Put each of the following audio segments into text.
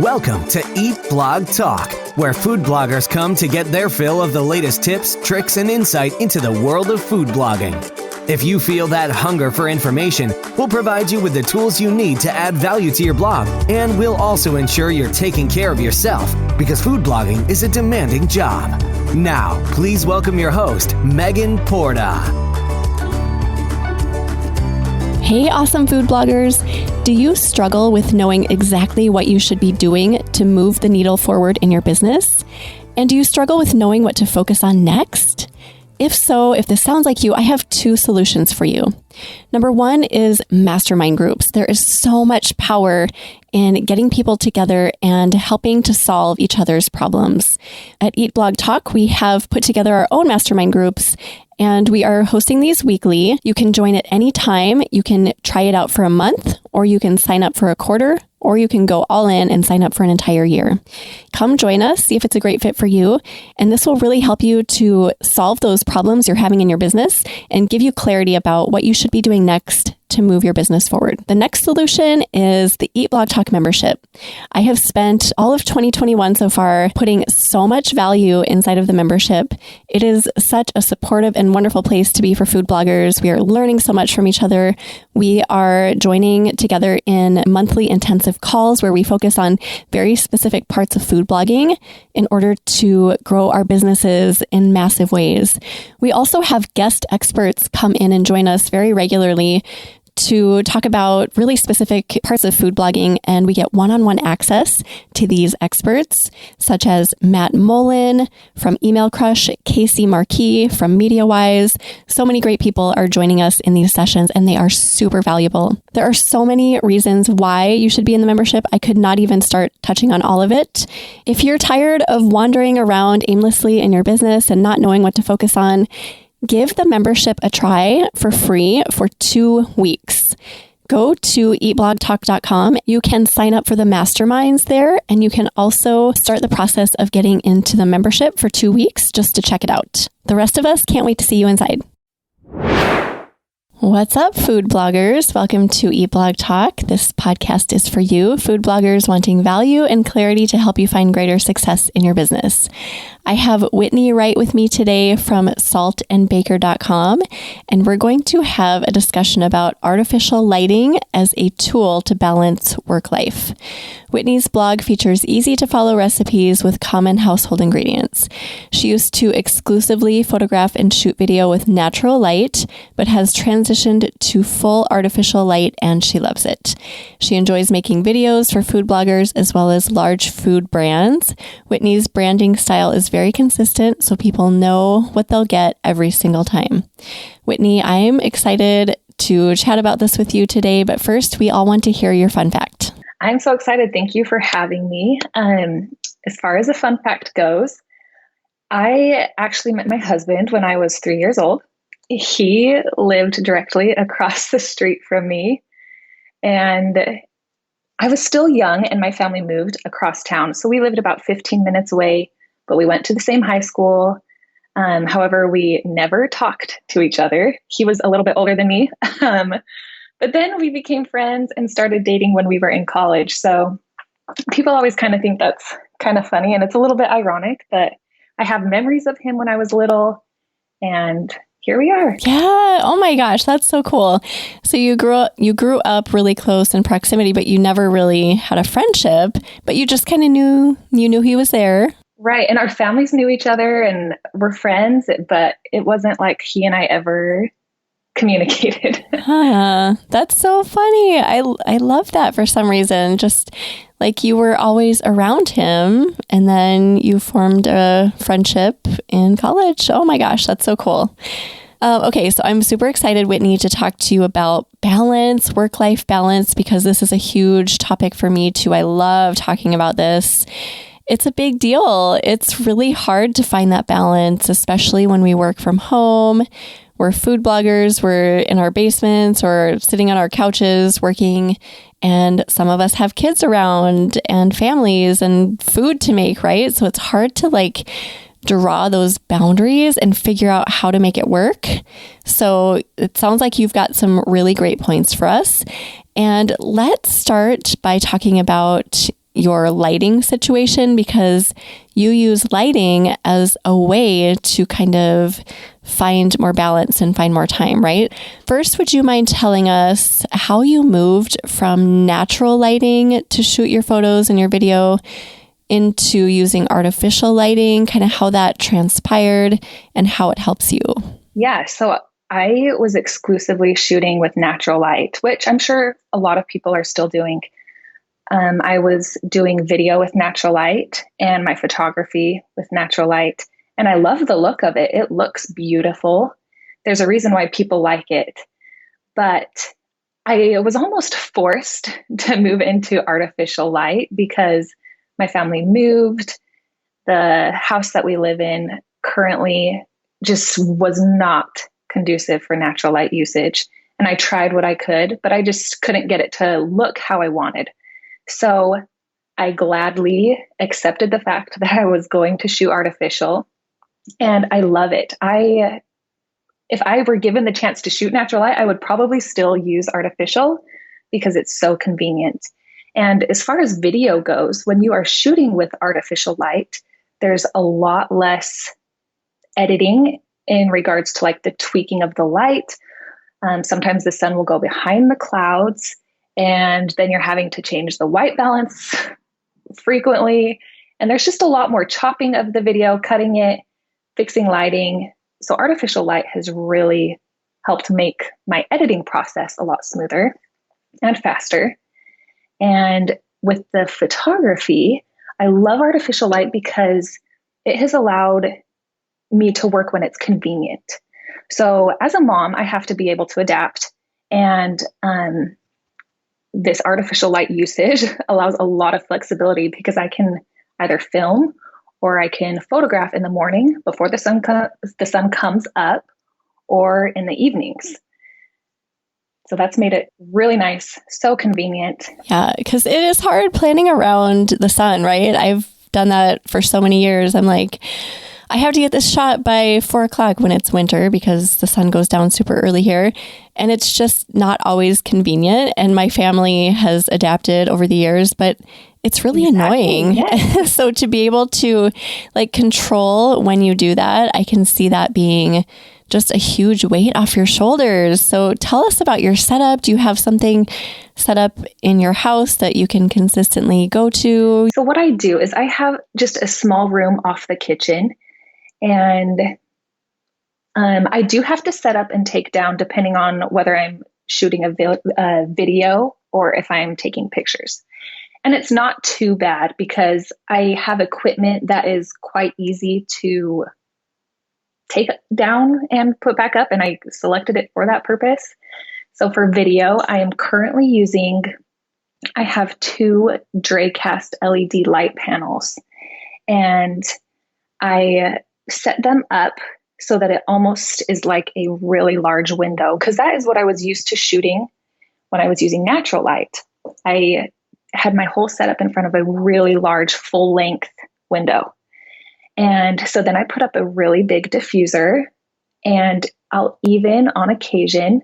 Welcome to Eat Blog Talk, where food bloggers come to get their fill of the latest tips, tricks, and insight into the world of food blogging. If you feel that hunger for information, we'll provide you with the tools you need to add value to your blog, and we'll also ensure you're taking care of yourself, because food blogging is a demanding job. Now, please welcome your host, Megan Porta. Hey, awesome food bloggers. Do you struggle with knowing exactly what you should be doing to move the needle forward in your business? And do you struggle with knowing what to focus on next? If so, if this sounds like you, I have two solutions for you. Number one is mastermind groups. There is so much power in getting people together and helping to solve each other's problems. At Eat Blog Talk, we have put together our own mastermind groups, and we are hosting these weekly. You can join at any time. You can try it out for a month, or you can sign up for a quarter, or you can go all in and sign up for an entire year. Come join us, see if it's a great fit for you, and this will really help you to solve those problems you're having in your business and give you clarity about what you should be doing next to move your business forward. The next solution is the Eat Blog Talk membership. I have spent all of 2021 so far putting so much value inside of the membership. It is such a supportive and wonderful place to be for food bloggers. We are learning so much from each other. We are joining together in monthly intensive calls where we focus on very specific parts of food blogging in order to grow our businesses in massive ways. We also have guest experts come in and join us very regularly to talk about really specific parts of food blogging, and we get one-on-one access to these experts, such as Matt Mullen from Email Crush, Casey Marquis from MediaWise. So many great people are joining us in these sessions, and they are super valuable. There are so many reasons why you should be in the membership. I could not even start touching on all of it. If you're tired of wandering around aimlessly in your business and not knowing what to focus on, give the membership a try for free for 2 weeks. Go to eatblogtalk.com. You can sign up for the masterminds there, and you can also start the process of getting into the membership for 2 weeks just to check it out. The rest of us can't wait to see you inside. What's up, food bloggers? Welcome to Eat Blog Talk. This podcast is for you, food bloggers wanting value and clarity to help you find greater success in your business. I have Whitney Wright with me today from saltandbaker.com, and we're going to have a discussion about artificial lighting as a tool to balance work life. Whitney's blog features easy-to-follow recipes with common household ingredients. She used to exclusively photograph and shoot video with natural light, but has transitioned to full artificial light, and she loves it. She enjoys making videos for food bloggers as well as large food brands. Whitney's branding style is very consistent, so people know what they'll get every single time. Whitney, I'm excited to chat about this with you today, but first, we all want to hear your fun fact. I'm so excited. Thank you for having me. As far as a fun fact goes, I actually met my husband when I was 3 years old. He lived directly across the street from me, and I was still young and my family moved across town. So we lived about 15 minutes away, but we went to the same high school. However, we never talked to each other. He was a little bit older than me. But then we became friends and started dating when we were in college. So people always kind of think that's kind of funny. And it's a little bit ironic that I have memories of him when I was little. And here we are. Yeah. Oh my gosh. That's so cool. So you grew up really close in proximity, but you never really had a friendship, but you just kind of knew he was there. Right. And our families knew each other and were friends, but it wasn't like he and I ever communicated. That's so funny. I love that for some reason. Just like you were always around him and then you formed a friendship in college. Oh my gosh, that's so cool. Okay, so I'm super excited, Whitney, to talk to you about balance, work-life balance, because this is a huge topic for me too. I love talking about this. It's a big deal. It's really hard to find that balance, especially when we work from home. We're food bloggers, we're in our basements or sitting on our couches working, and some of us have kids around and families and food to make, right? So it's hard to draw those boundaries and figure out how to make it work. So it sounds like you've got some really great points for us. And let's start by talking about your lighting situation, because you use lighting as a way to kind of find more balance and find more time, right? First, would you mind telling us how you moved from natural lighting to shoot your photos and your video into using artificial lighting, kind of how that transpired and how it helps you? Yeah, so I was exclusively shooting with natural light, which I'm sure a lot of people are still doing. I was doing video with natural light and my photography with natural light. And I love the look of it. It looks beautiful. There's a reason why people like it. But I was almost forced to move into artificial light because my family moved. The house that we live in currently just was not conducive for natural light usage. And I tried what I could, but I just couldn't get it to look how I wanted. So I gladly accepted the fact that I was going to shoot artificial, and I love it. If I were given the chance to shoot natural light, I would probably still use artificial because it's so convenient. And as far as video goes, when you are shooting with artificial light, there's a lot less editing in regards to like the tweaking of the light. Sometimes the sun will go behind the clouds, and then you're having to change the white balance frequently. And there's just a lot more chopping of the video, cutting it, fixing lighting. So artificial light has really helped make my editing process a lot smoother and faster. And with the photography, I love artificial light because it has allowed me to work when it's convenient. So as a mom, I have to be able to adapt. And this artificial light usage allows a lot of flexibility because I can either film or I can photograph in the morning before the sun comes up, or in the evenings. So that's made it really nice, so convenient. Yeah, because it is hard planning around the sun, right? I've done that for so many years. I'm like, I have to get this shot by 4:00 when it's winter because the sun goes down super early here. And it's just not always convenient. And my family has adapted over the years, but it's really annoying. Yes. So to be able to like control when you do that, I can see that being just a huge weight off your shoulders. So tell us about your setup. Do you have something set up in your house that you can consistently go to? So what I do is I have just a small room off the kitchen, and I do have to set up and take down depending on whether I'm shooting a video or if I'm taking pictures. And it's not too bad because I have equipment that is quite easy to take down and put back up, and I selected it for that purpose. So for video, I am currently I have 2 Dracast LED light panels, and I set them up so that it almost is like a really large window, because that is what I was used to shooting when I was using natural light. I had my whole setup in front of a really large full length window. And so then I put up a really big diffuser, and I'll even on occasion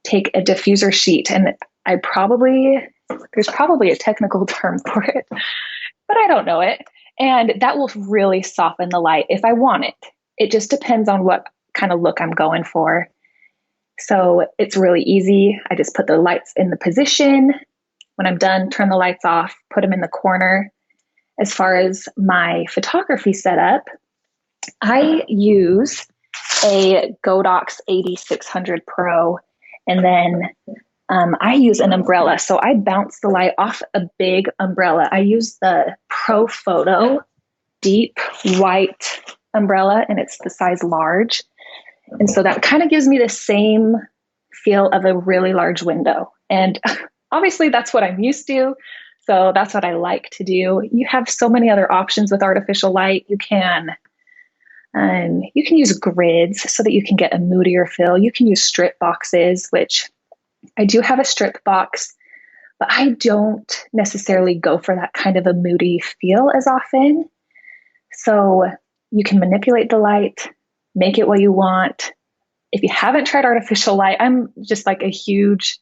take a diffuser sheet. And there's probably a technical term for it, but I don't know it. And that will really soften the light if I want it. It just depends on what kind of look I'm going for. So it's really easy. I just put the lights in the position. When I'm done, turn the lights off, put them in the corner. As far as my photography setup, I use a Godox 8600 Pro, and then I use an umbrella. So I bounce the light off a big umbrella. I use the Pro Photo deep white umbrella, and it's the size large. And so that kind of gives me the same feel of a really large window. And obviously that's what I'm used to. So that's what I like to do. You have so many other options with artificial light. You can use grids so that you can get a moodier feel. You can use strip boxes, which I do have a strip box, but I don't necessarily go for that kind of a moody feel as often. So you can manipulate the light, make it what you want. If you haven't tried artificial light, I'm just like a huge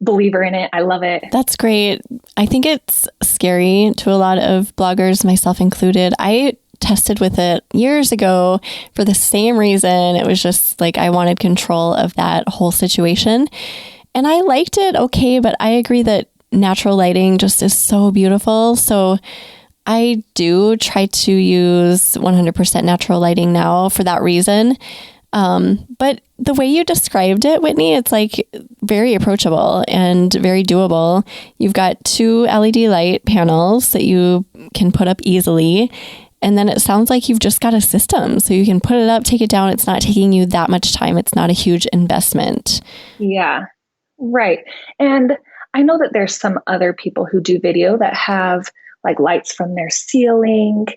believer in it. I love it. That's great. I think it's scary to a lot of bloggers, myself included. I tested with it years ago for the same reason. It was just like I wanted control of that whole situation. And I liked it okay, but I agree that natural lighting just is so beautiful. So I do try to use 100% natural lighting now for that reason. But the way you described it, Whitney, it's like very approachable and very doable. You've got 2 LED light panels that you can put up easily. And then it sounds like you've just got a system. So you can put it up, take it down. It's not taking you that much time. It's not a huge investment. Yeah, right. And I know that there's some other people who do video that have like lights from their ceiling.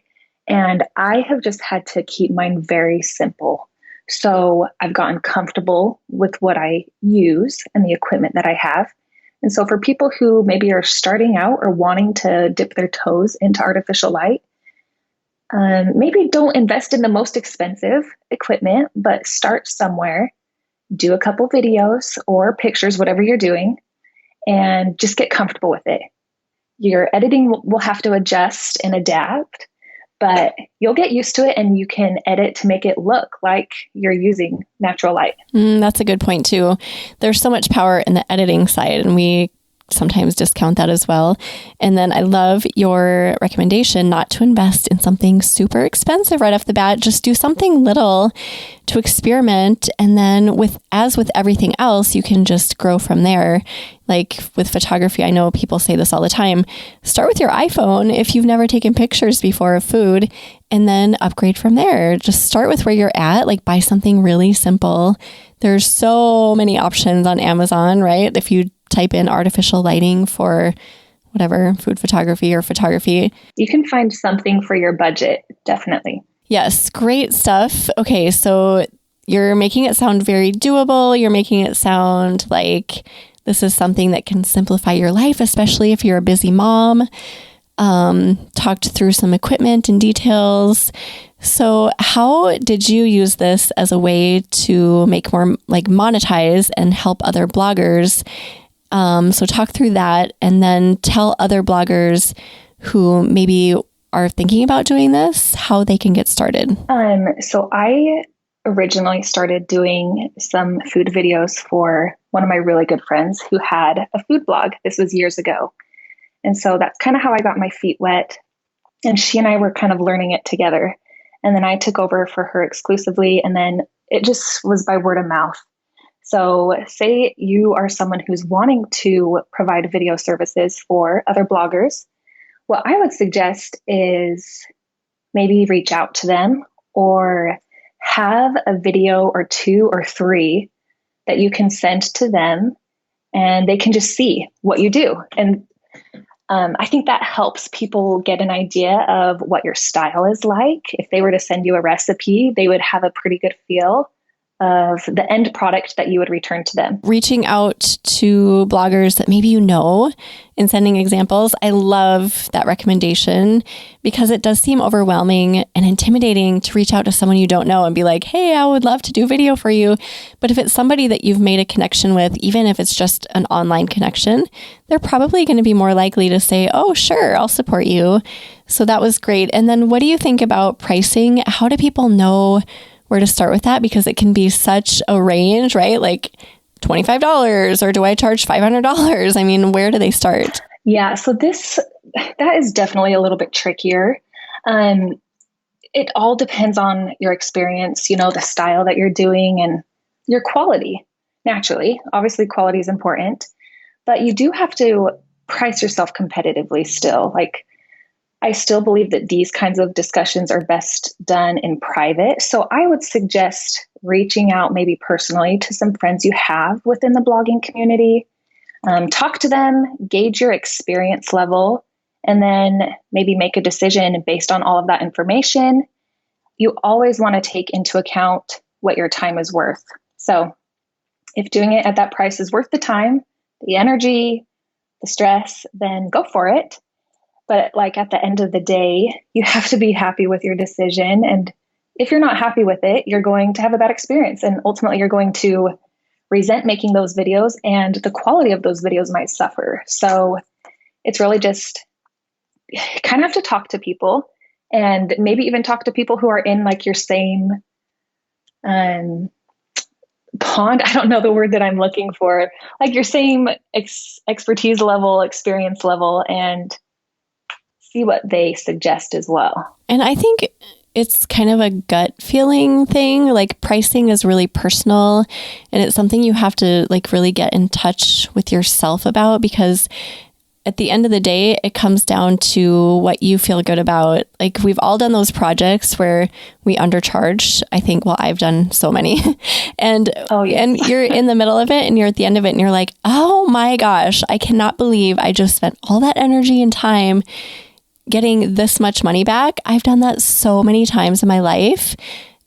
And I have just had to keep mine very simple. So I've gotten comfortable with what I use and the equipment that I have. And so for people who maybe are starting out or wanting to dip their toes into artificial light, maybe don't invest in the most expensive equipment, but start somewhere, do a couple videos or pictures, whatever you're doing, and just get comfortable with it. Your editing will have to adjust and adapt, but you'll get used to it and you can edit to make it look like you're using natural light. That's a good point too. There's so much power in the editing side, and we sometimes discount that as well. And then I love your recommendation not to invest in something super expensive right off the bat. Just do something little to experiment. And then as with everything else, you can just grow from there. Like with photography, I know people say this all the time. Start with your iPhone if you've never taken pictures before of food, and then upgrade from there. Just start with where you're at, like buy something really simple. There's so many options on Amazon, right? If you type in artificial lighting for whatever, food photography or photography, you can find something for your budget. Definitely. Yes. Great stuff. Okay. So you're making it sound very doable. You're making it sound like this is something that can simplify your life, especially if you're a busy mom. Talked through some equipment and details. So how did you use this as a way to make more, like monetize and help other bloggers? So talk through that, and then tell other bloggers who maybe are thinking about doing this how they can get started. So I originally started doing some food videos for one of my really good friends who had a food blog. This was years ago. And so that's kind of how I got my feet wet. And she and I were kind of learning it together. And then I took over for her exclusively. And then it just was by word of mouth. So say you are someone who's wanting to provide video services for other bloggers. What I would suggest is maybe reach out to them or have a video or 2 or 3 that you can send to them, and they can just see what you do. And I think that helps people get an idea of what your style is like. If they were to send you a recipe, they would have a pretty good feel of the end product that you would return to them. Reaching out to bloggers that maybe you know and sending examples. I love that recommendation because it does seem overwhelming and intimidating to reach out to someone you don't know and be like, hey, I would love to do video for you. But if it's somebody that you've made a connection with, even if it's just an online connection, they're probably going to be more likely to say, oh, sure, I'll support you. So that was great. And then what do you think about pricing? How do people know where to start with that? Because it can be such a range, right? Like $25, or do I charge $500? I mean, where do they start? Yeah, so that is definitely a little bit trickier. It all depends on your experience, the style that you're doing and your quality. Naturally, obviously quality is important, but you do have to price yourself competitively still. Like, I still believe that these kinds of discussions are best done in private. So I would suggest reaching out maybe personally to some friends you have within the blogging community. Talk to them, gauge your experience level, and then maybe make a decision based on all of that information. You always want to take into account what your time is worth. So if doing it at that price is worth the time, the energy, the stress, then go for it. But like at the end of the day, you have to be happy with your decision. And if you're not happy with it, you're going to have a bad experience. And ultimately, you're going to resent making those videos, and the quality of those videos might suffer. So it's really just kind of have to talk to people, and maybe even talk to people who are in like your same pond. I don't know the word that I'm looking for, like your same expertise level, experience level, and see what they suggest as well. And I think it's kind of a gut feeling thing. Like pricing is really personal, and it's something you have to like really get in touch with yourself about, because at the end of the day, it comes down to what you feel good about. Like we've all done those projects where we undercharge. I think, well, I've done so many and you're in the middle of it and you're at the end of it and you're like, oh my gosh, I cannot believe I just spent all that energy and time getting this much money back. I've done that so many times in my life.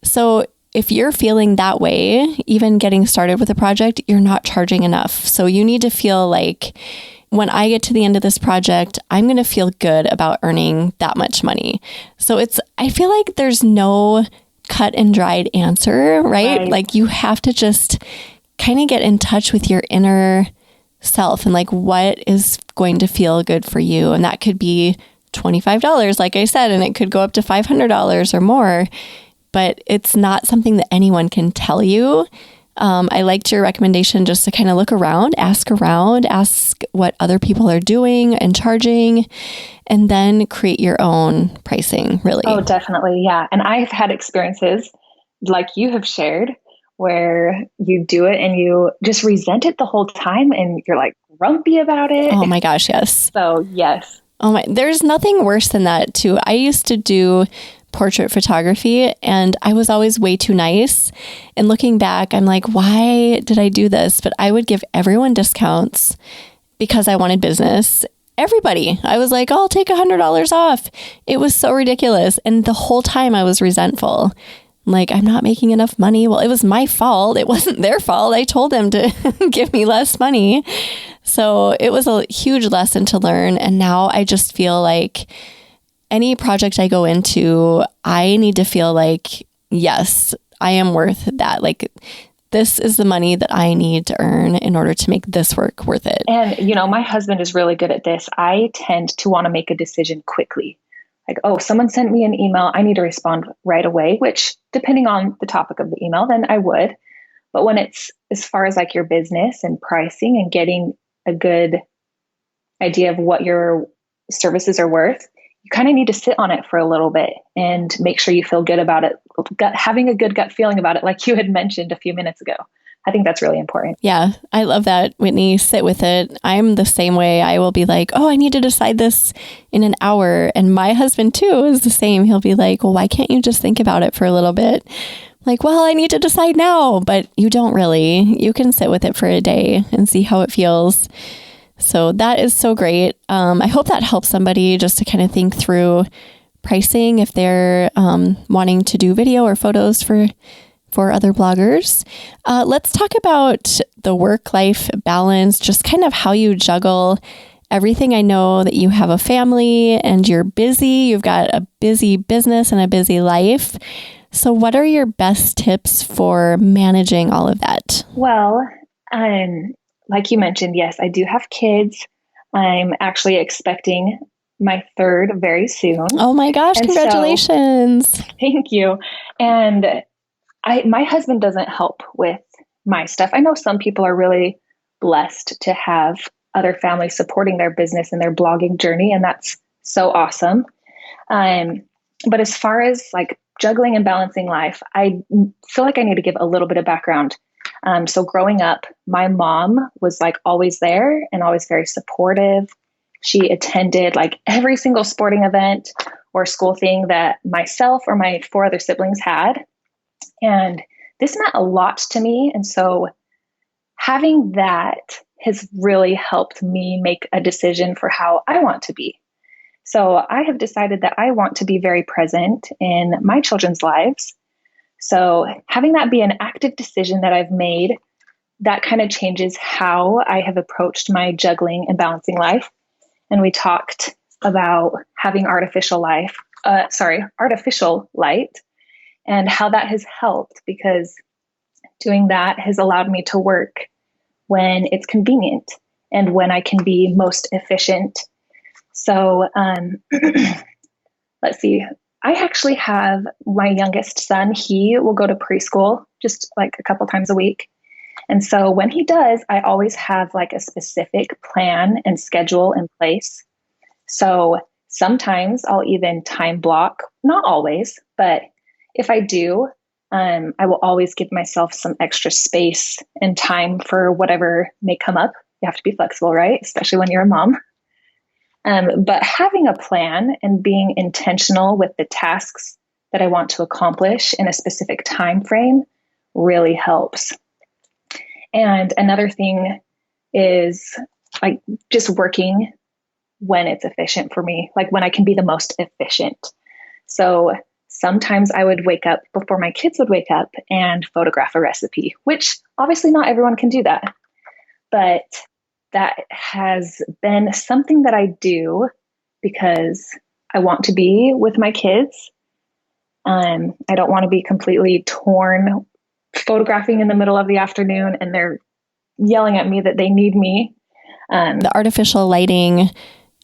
So if you're feeling that way, even getting started with a project, you're not charging enough. So you need to feel like, when I get to the end of this project, I'm going to feel good about earning that much money. So I feel like there's no cut and dried answer, right? Like you have to just kind of get in touch with your inner self and like what is going to feel good for you. And that could be $25, like I said, and it could go up to $500 or more, but it's not something that anyone can tell you. I liked your recommendation just to kind of look around, ask what other people are doing and charging, and then create your own pricing, really. Oh, definitely. Yeah. And I've had experiences like you have shared where you do it and you just resent it the whole time and you're like grumpy about it. Oh my gosh, yes. So yes. Oh my, there's nothing worse than that too. I used to do portrait photography and I was always way too nice. And looking back, I'm like, why did I do this? But I would give everyone discounts because I wanted business. Everybody. I was like, I'll take $100 off. It was so ridiculous. And the whole time I was resentful. Like, I'm not making enough money. Well, it was my fault. It wasn't their fault. I told them to give me less money. So it was a huge lesson to learn. And now I just feel like any project I go into, I need to feel like, yes, I am worth that. Like, this is the money that I need to earn in order to make this work worth it. And, my husband is really good at this. I tend to want to make a decision quickly. Like, oh, someone sent me an email. I need to respond right away, which depending on the topic of the email, then I would. But when it's as far as like your business and pricing and getting a good idea of what your services are worth, you kind of need to sit on it for a little bit and make sure you feel good about it. Having a good gut feeling about it, like you had mentioned a few minutes ago. I think that's really important. Yeah, I love that, Whitney. Sit with it. I'm the same way. I will be like, oh, I need to decide this in an hour. And my husband too is the same. He'll be like, well, why can't you just think about it for a little bit? Like, well, I need to decide now, but you don't really. You can sit with it for a day and see how it feels. So that is so great. I hope that helps somebody just to kind of think through pricing if they're wanting to do video or photos for other bloggers. Let's talk about the work-life balance, just kind of how you juggle everything. I know that you have a family and you're busy. You've got a busy business and a busy life. So what are your best tips for managing all of that? Well, like you mentioned, yes, I do have kids. I'm actually expecting my third very soon. Oh my gosh, and congratulations. So, thank you. And my husband doesn't help with my stuff. I know some people are really blessed to have other families supporting their business and their blogging journey, and that's so awesome. But as far as like juggling and balancing life, I feel like I need to give a little bit of background. So growing up, my mom was like always there and always very supportive. She attended like every single sporting event or school thing that myself or my 4 other siblings had. And this meant a lot to me. And so having that has really helped me make a decision for how I want to be. So I have decided that I want to be very present in my children's lives. So having that be an active decision that I've made, that kind of changes how I have approached my juggling and balancing life. And we talked about having artificial light and how that has helped, because doing that has allowed me to work when it's convenient and when I can be most efficient. So let's see. I actually have my youngest son. He will go to preschool just like a couple times a week. And so when he does, I always have like a specific plan and schedule in place. So sometimes I'll even time block, not always, but if I do, I will always give myself some extra space and time for whatever may come up. You have to be flexible, right? Especially when you're a mom. But having a plan and being intentional with the tasks that I want to accomplish in a specific time frame really helps. And another thing is like just working when it's efficient for me, like when I can be the most efficient. So sometimes I would wake up before my kids would wake up and photograph a recipe, which obviously not everyone can do that. But that has been something that I do because I want to be with my kids. I don't want to be completely torn photographing in the middle of the afternoon and they're yelling at me that they need me. The artificial lighting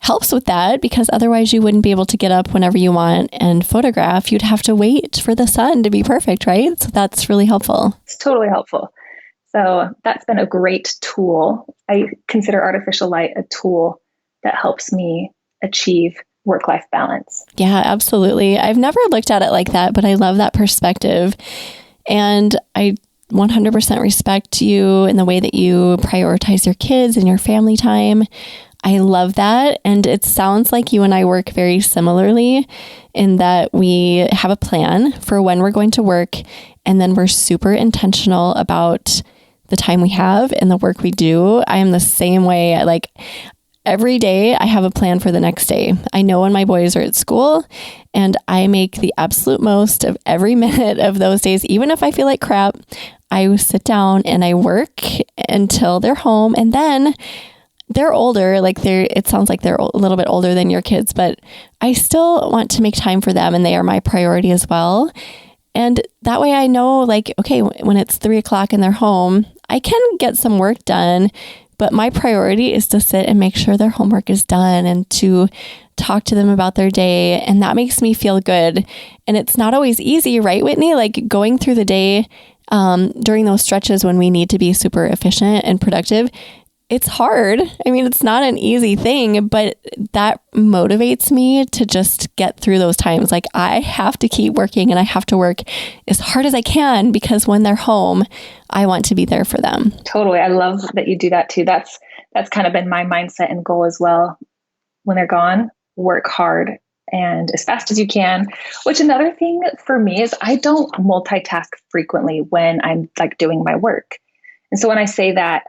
helps with that because otherwise you wouldn't be able to get up whenever you want and photograph. You'd have to wait for the sun to be perfect, right? So that's really helpful. It's totally helpful. So that's been a great tool. I consider artificial light a tool that helps me achieve work-life balance. Yeah, absolutely. I've never looked at it like that, but I love that perspective. And I 100% respect you in the way that you prioritize your kids and your family time. I love that. And it sounds like you and I work very similarly in that we have a plan for when we're going to work. And then we're super intentional about the time we have and the work we do. I am the same way. Like every day I have a plan for the next day. I know when my boys are at school and I make the absolute most of every minute of those days. Even if I feel like crap, I sit down and I work until they're home. And then they're older, it sounds like they're a little bit older than your kids, but I still want to make time for them and they are my priority as well. And that way I know okay, when it's 3:00 and they're home, I can get some work done, but my priority is to sit and make sure their homework is done and to talk to them about their day. And that makes me feel good. And it's not always easy, right, Whitney? Like going through the day during those stretches when we need to be super efficient and productive, it's hard. I mean, it's not an easy thing, but that motivates me to just get through those times. Like I have to keep working and I have to work as hard as I can because when they're home, I want to be there for them. Totally. I love that you do that too. That's kind of been my mindset and goal as well. When they're gone, work hard and as fast as you can, which another thing for me is I don't multitask frequently when I'm doing my work. And so when I say that,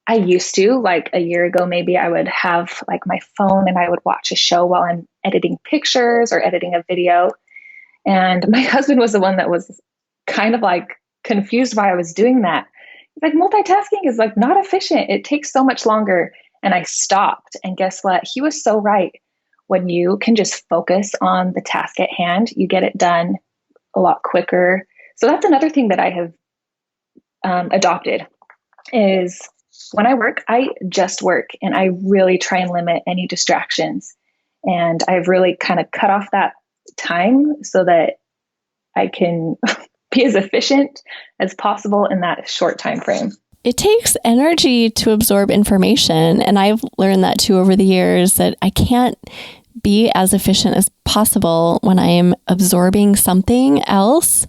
I used to, like a year ago, maybe I would have my phone and I would watch a show while I'm editing pictures or editing a video. And my husband was the one that was kind of confused why I was doing that. He's like, multitasking is not efficient. It takes so much longer. And I stopped. And guess what? He was so right. When you can just focus on the task at hand, you get it done a lot quicker. So that's another thing that I have adopted is when I work, I just work and I really try and limit any distractions. And I've really kind of cut off that time so that I can be as efficient as possible in that short time frame. It takes energy to absorb information. And I've learned that too over the years that I can't be as efficient as possible when I am absorbing something else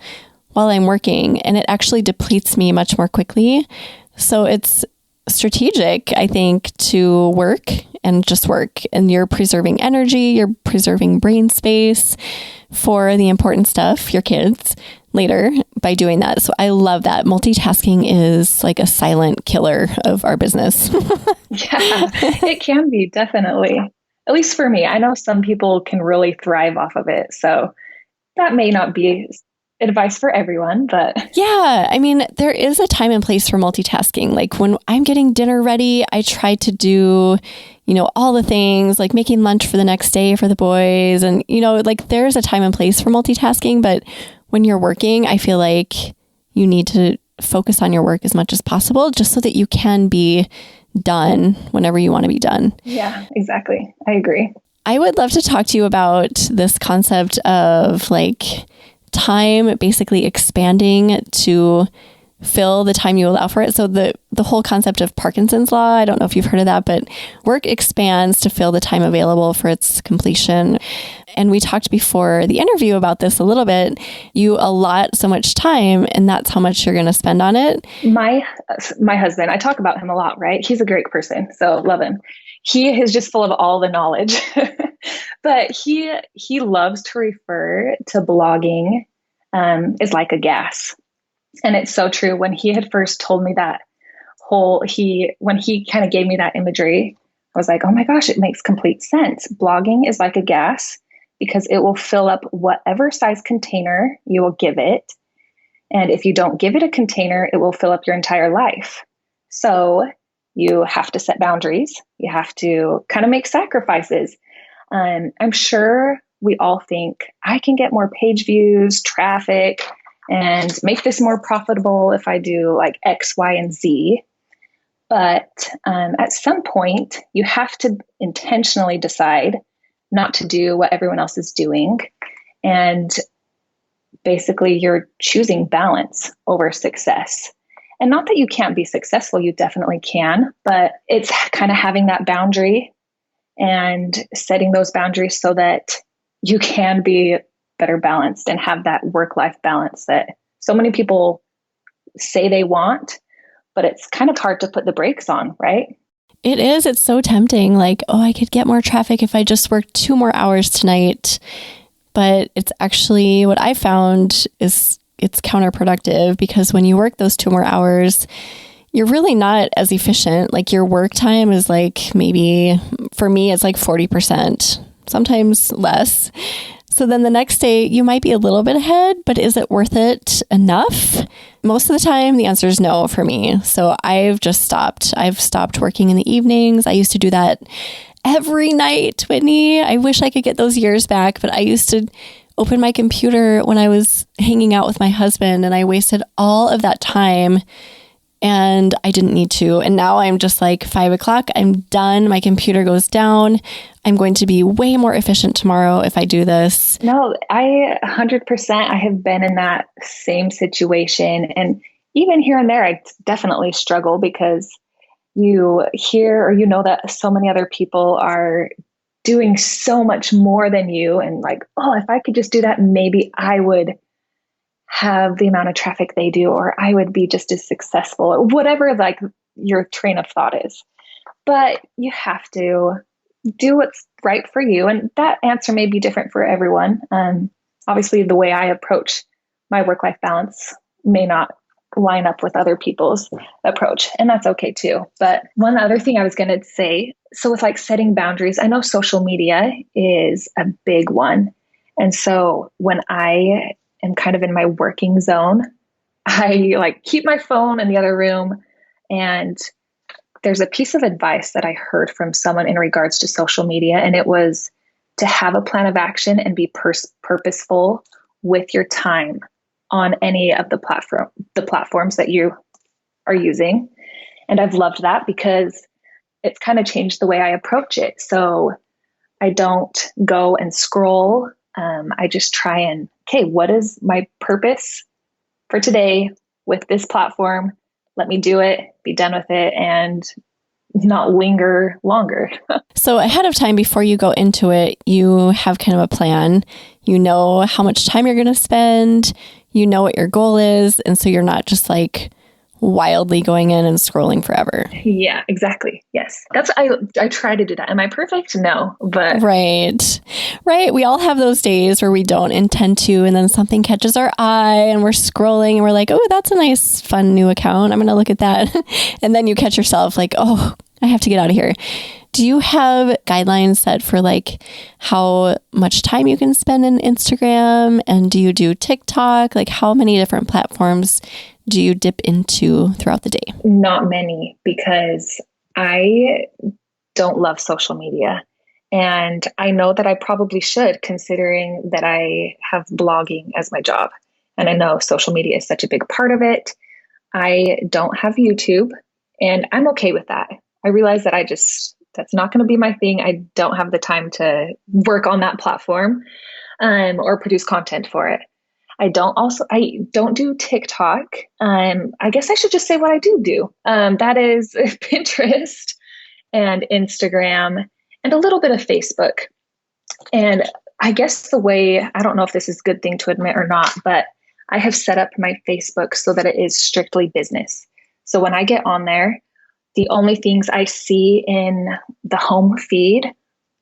while I'm working. And it actually depletes me much more quickly. So it's strategic, I think, to work and just work. And you're preserving energy, you're preserving brain space for the important stuff, your kids, later by doing that. So I love that. Multitasking is like a silent killer of our business. Yeah, it can be, definitely. At least for me. I know some people can really thrive off of it. So that may not be advice for everyone, but yeah, I mean, there is a time and place for multitasking. Like when I'm getting dinner ready, I try to do, all the things like making lunch for the next day for the boys. And, there's a time and place for multitasking, but when you're working, I feel like you need to focus on your work as much as possible just so that you can be done whenever you want to be done. Yeah, exactly. I agree. I would love to talk to you about this concept of like time basically expanding to fill the time you allow for it. So the whole concept of Parkinson's law, I don't know if you've heard of that, but work expands to fill the time available for its completion. And we talked before the interview about this a little bit. You allot so much time and that's how much you're going to spend on it. My husband, I talk about him a lot, right? He's a great person. So love him. He is just full of all the knowledge, but he loves to refer to blogging as like a gas. And it's so true. When he had first told me that when he kind of gave me that imagery, I was like, oh my gosh, it makes complete sense. Blogging is like a gas because it will fill up whatever size container you will give it. And if you don't give it a container, it will fill up your entire life. So you have to set boundaries. You have to kind of make sacrifices. I'm sure we all think I can get more page views, traffic, and make this more profitable if I do like X, Y, and Z. But at some point, you have to intentionally decide not to do what everyone else is doing. And basically, you're choosing balance over success. And not that you can't be successful, you definitely can, but it's kind of having that boundary and setting those boundaries so that you can be better balanced and have that work-life balance that so many people say they want, but it's kind of hard to put the brakes on, right? It is. It's so tempting. Like, oh, I could get more traffic if I just worked 2 more hours tonight. But it's actually what I found is it's counterproductive because when you work those 2 more hours, you're really not as efficient. Like your work time is like maybe, for me, it's like 40%, sometimes less. So then the next day you might be a little bit ahead, but is it worth it enough? Most of the time, the answer is no for me. So I've just stopped. I've stopped working in the evenings. I used to do that every night, Whitney. I wish I could get those years back, but I used to open my computer when I was hanging out with my husband and I wasted all of that time and I didn't need to. And now I'm just like 5 o'clock, I'm done. My computer goes down. I'm going to be way more efficient tomorrow if I do this. No, I 100%, I have been in that same situation. And even here and there, I definitely struggle because you hear or you know that so many other people are doing so much more than you. And like, oh, if I could just do that, maybe I would have the amount of traffic they do, or I would be just as successful, or whatever like your train of thought is. But you have to do what's right for you. And that answer may be different for everyone. Obviously, the way I approach my work-life balance may not line up with other people's approach, and that's okay too. But one other thing I was going to say, so with like setting boundaries, I know social media is a big one. And so when I am kind of in my working zone, I like keep my phone in the other room. And there's a piece of advice that I heard from someone in regards to social media, and it was to have a plan of action and be purposeful with your time on any of the platforms that you are using. And I've loved that because it's kind of changed the way I approach it. So I don't go and scroll. I just try and, okay, what is my purpose for today with this platform? Let me do it, be done with it, and not linger longer. So ahead of time, before you go into it, you have kind of a plan. You know how much time you're going to spend. You know what your goal is. And so you're not just like wildly going in and scrolling forever. Yeah, exactly. Yes. I try to do that. Am I perfect? No, but. Right. We all have those days where we don't intend to, and then something catches our eye and we're scrolling and we're like, oh, that's a nice, fun new account. I'm going to look at that. And then you catch yourself like, oh, I have to get out of here. Do you have guidelines set for like how much time you can spend in Instagram? And do you do TikTok? Like how many different platforms do you dip into throughout the day? Not many, because I don't love social media. And I know that I probably should, considering that I have blogging as my job. And I know social media is such a big part of it. I don't have YouTube, and I'm okay with that. I realize that that's not going to be my thing. I don't have the time to work on that platform or produce content for it. I don't do TikTok. I guess I should just say what I do. That is Pinterest and Instagram and a little bit of Facebook. And I guess I don't know if this is a good thing to admit or not, but I have set up my Facebook so that it is strictly business. So when I get on there, the only things I see in the home feed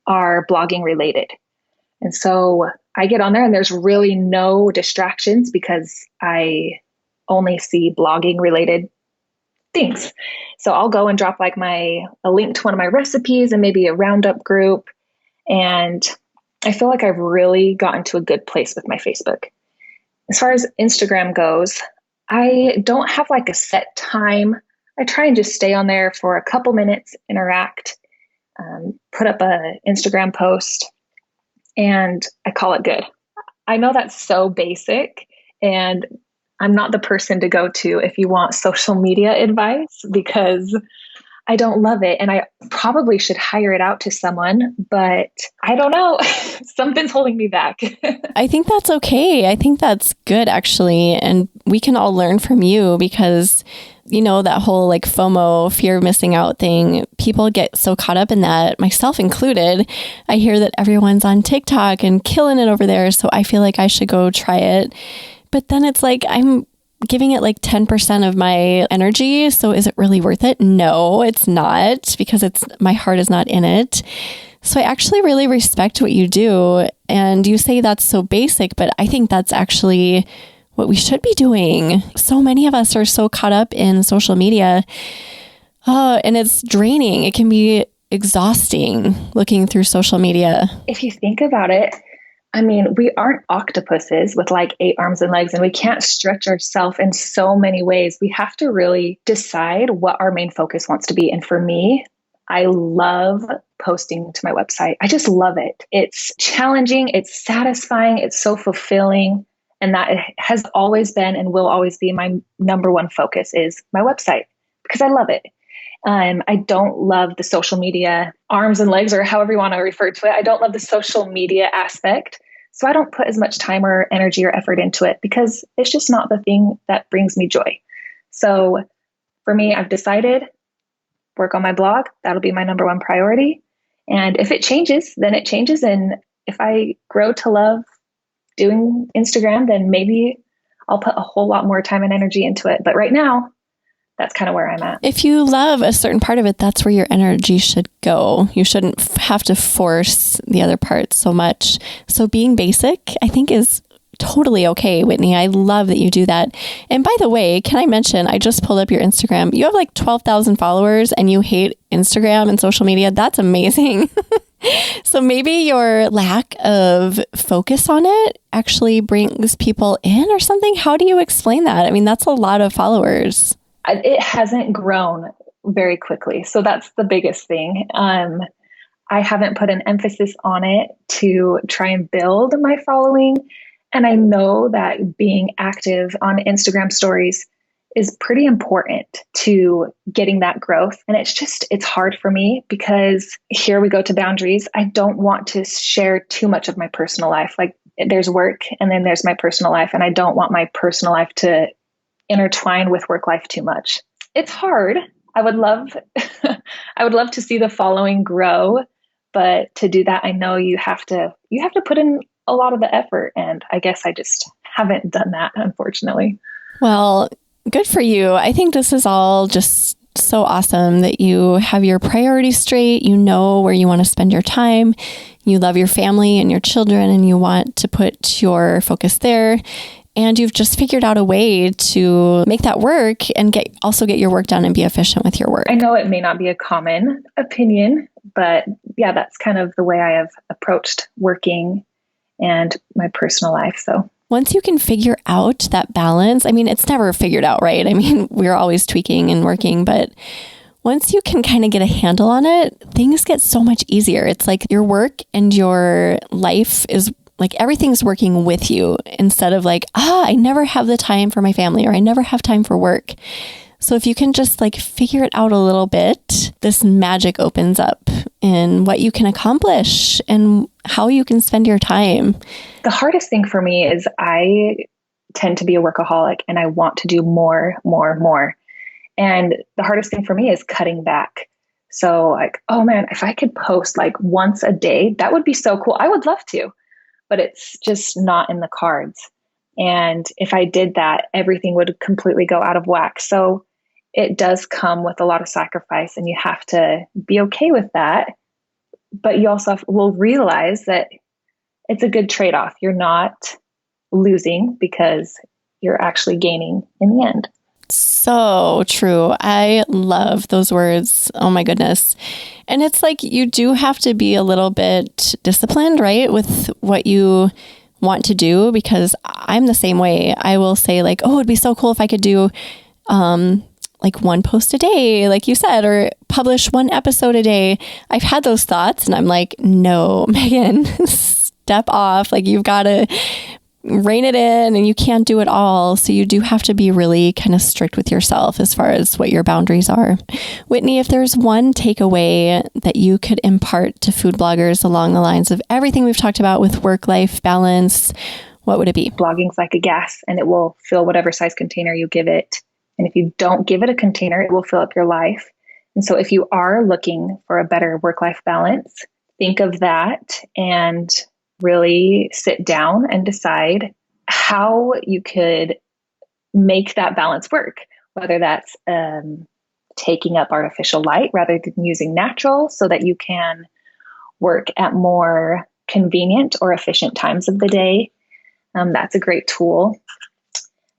are blogging related. And so I get on there and there's really no distractions because I only see blogging related things. So I'll go and drop like a link to one of my recipes and maybe a roundup group. And I feel like I've really gotten to a good place with my Facebook. As far as Instagram goes, I don't have like a set time. I try and just stay on there for a couple minutes, interact, put up an Instagram post, and I call it good. I know that's so basic, and I'm not the person to go to if you want social media advice because I don't love it. And I probably should hire it out to someone, but I don't know. Something's holding me back. I think that's okay. I think that's good, actually. And we can all learn from you because, that whole like FOMO, fear of missing out thing, people get so caught up in that, myself included. I hear that everyone's on TikTok and killing it over there. So I feel like I should go try it. But then it's like, I'm giving it like 10% of my energy. So is it really worth it? No, it's not, because my heart is not in it. So I actually really respect what you do. And you say that's so basic, but I think that's actually what we should be doing. So many of us are so caught up in social media. And it's draining. It can be exhausting looking through social media. If you think about it, I mean, we aren't octopuses with like 8 arms and legs, and we can't stretch ourselves in so many ways. We have to really decide what our main focus wants to be. And for me, I love posting to my website. I just love it. It's challenging. It's satisfying. It's so fulfilling. And that has always been and will always be my number one focus is my website because I love it. I don't love the social media arms and legs, or however you want to refer to it. I don't love the social media aspect. So I don't put as much time or energy or effort into it because it's just not the thing that brings me joy. So for me, I've decided work on my blog. That'll be my number one priority. And if it changes, then it changes. And if I grow to love doing Instagram, then maybe I'll put a whole lot more time and energy into it. But right now, that's kind of where I'm at. If you love a certain part of it, that's where your energy should go. You shouldn't have to force the other parts so much. So being basic, I think, is totally okay, Whitney. I love that you do that. And by the way, can I mention, I just pulled up your Instagram. You have like 12,000 followers and you hate Instagram and social media. That's amazing. So maybe your lack of focus on it actually brings people in or something. How do you explain that? I mean, that's a lot of followers. It hasn't grown very quickly. So that's the biggest thing. I haven't put an emphasis on it to try and build my following. And I know that being active on Instagram stories is pretty important to getting that growth. And it's hard for me because here we go to boundaries. I don't want to share too much of my personal life. Like there's work and then there's my personal life. And I don't want my personal life to intertwine with work life too much. It's hard. I would love to see the following grow, but to do that, I know you have to put in a lot of the effort. And I guess I just haven't done that, unfortunately. Well, good for you. I think this is all just so awesome that you have your priorities straight. You know where you want to spend your time. You love your family and your children, and you want to put your focus there. And you've just figured out a way to make that work and get your work done and be efficient with your work. I know it may not be a common opinion, but yeah, that's kind of the way I have approached working and my personal life. So once you can figure out that balance, I mean, it's never figured out, right? I mean, we're always tweaking and working, but once you can kind of get a handle on it, things get so much easier. It's like your work and your life is like everything's working with you instead of like, I never have the time for my family or I never have time for work. So if you can just like figure it out a little bit, this magic opens up in what you can accomplish and how you can spend your time. The hardest thing for me is I tend to be a workaholic and I want to do more. And the hardest thing for me is cutting back. So like, oh man, if I could post like once a day, that would be so cool. I would love to, but it's just not in the cards. And if I did that, everything would completely go out of whack. So it does come with a lot of sacrifice and you have to be okay with that. But you also will realize that it's a good trade-off. You're not losing because you're actually gaining in the end. So true. I love those words. Oh my goodness. And it's like you do have to be a little bit disciplined, right? With what you want to do, because I'm the same way. I will say like, oh, it'd be so cool if I could do like one post a day, like you said, or publish one episode a day. I've had those thoughts and I'm like, no, Megan, step off. Like you've got to rein it in and you can't do it all. So you do have to be really kind of strict with yourself as far as what your boundaries are. Whitney, if there's one takeaway that you could impart to food bloggers along the lines of everything we've talked about with work-life balance, what would it be? Blogging's like a gas and it will fill whatever size container you give it. And if you don't give it a container, it will fill up your life. And so if you are looking for a better work-life balance, think of that and really sit down and decide how you could make that balance work, whether that's taking up artificial light rather than using natural so that you can work at more convenient or efficient times of the day. That's a great tool.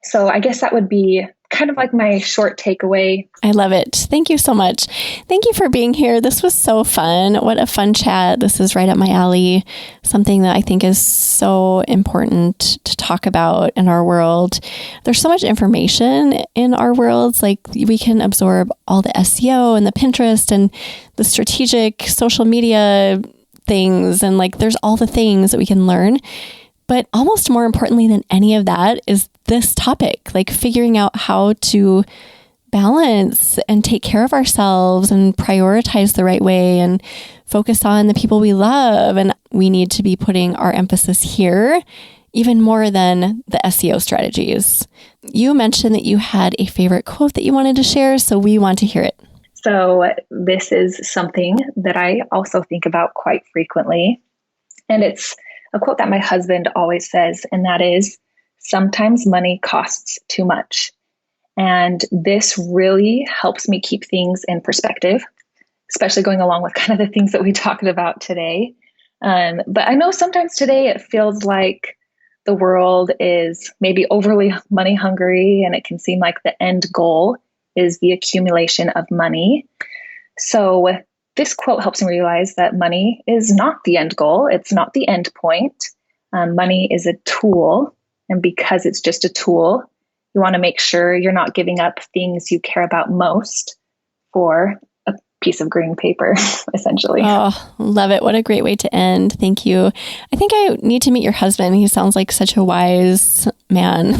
So I guess that would be kind of like my short takeaway. I love it. Thank you so much. Thank you for being here. This was so fun. What a fun chat. This is right up my alley. Something that I think is so important to talk about in our world. There's so much information in our worlds. Like we can absorb all the SEO and the Pinterest and the strategic social media things. And like there's all the things that we can learn. But almost more importantly than any of that is this topic, like figuring out how to balance and take care of ourselves and prioritize the right way and focus on the people we love. And we need to be putting our emphasis here even more than the SEO strategies. You mentioned that you had a favorite quote that you wanted to share, so we want to hear it. So this is something that I also think about quite frequently. And it's a quote that my husband always says, and that is, sometimes money costs too much. And this really helps me keep things in perspective, especially going along with kind of the things that we talked about today. But I know sometimes today it feels like the world is maybe overly money hungry, and it can seem like the end goal is the accumulation of money. So this quote helps me realize that money is not the end goal. It's not the end point. Money is a tool. And because it's just a tool, you want to make sure you're not giving up things you care about most for a piece of green paper, essentially. Oh, love it. What a great way to end. Thank you. I think I need to meet your husband. He sounds like such a wise man.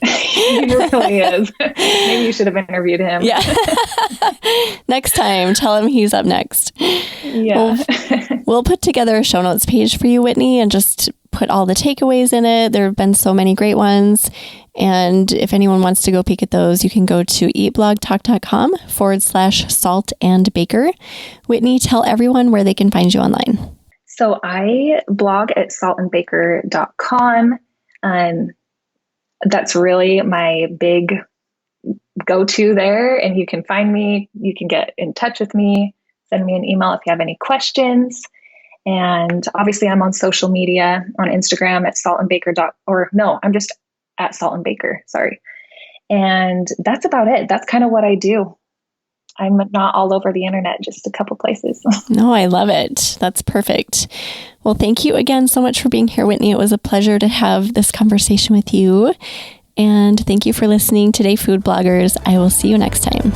He really is. Maybe you should have interviewed him. Yeah. Next time, tell him he's up next. Yeah. We'll put together a show notes page for you, Whitney, and just put all the takeaways in it. There have been so many great ones. And if anyone wants to go peek at those, you can go to eatblogtalk.com/saltandbaker. Whitney, tell everyone where they can find you online. So I blog at saltandbaker.com. That's really my big go-to there. And you can find me. You can get in touch with me. Send me an email if you have any questions. And obviously I'm on social media on Instagram at I'm just at saltandbaker. Sorry. And that's about it. That's kind of what I do. I'm not all over the internet, just a couple places. No, I love it. That's perfect. Well, thank you again so much for being here, Whitney. It was a pleasure to have this conversation with you. And thank you for listening today, food bloggers. I will see you next time.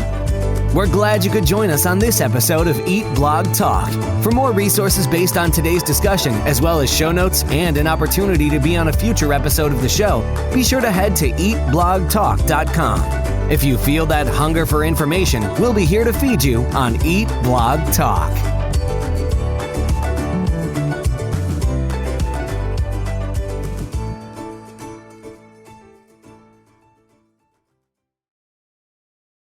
We're glad you could join us on this episode of Eat Blog Talk. For more resources based on today's discussion, as well as show notes and an opportunity to be on a future episode of the show, be sure to head to eatblogtalk.com. If you feel that hunger for information, we'll be here to feed you on Eat Blog Talk.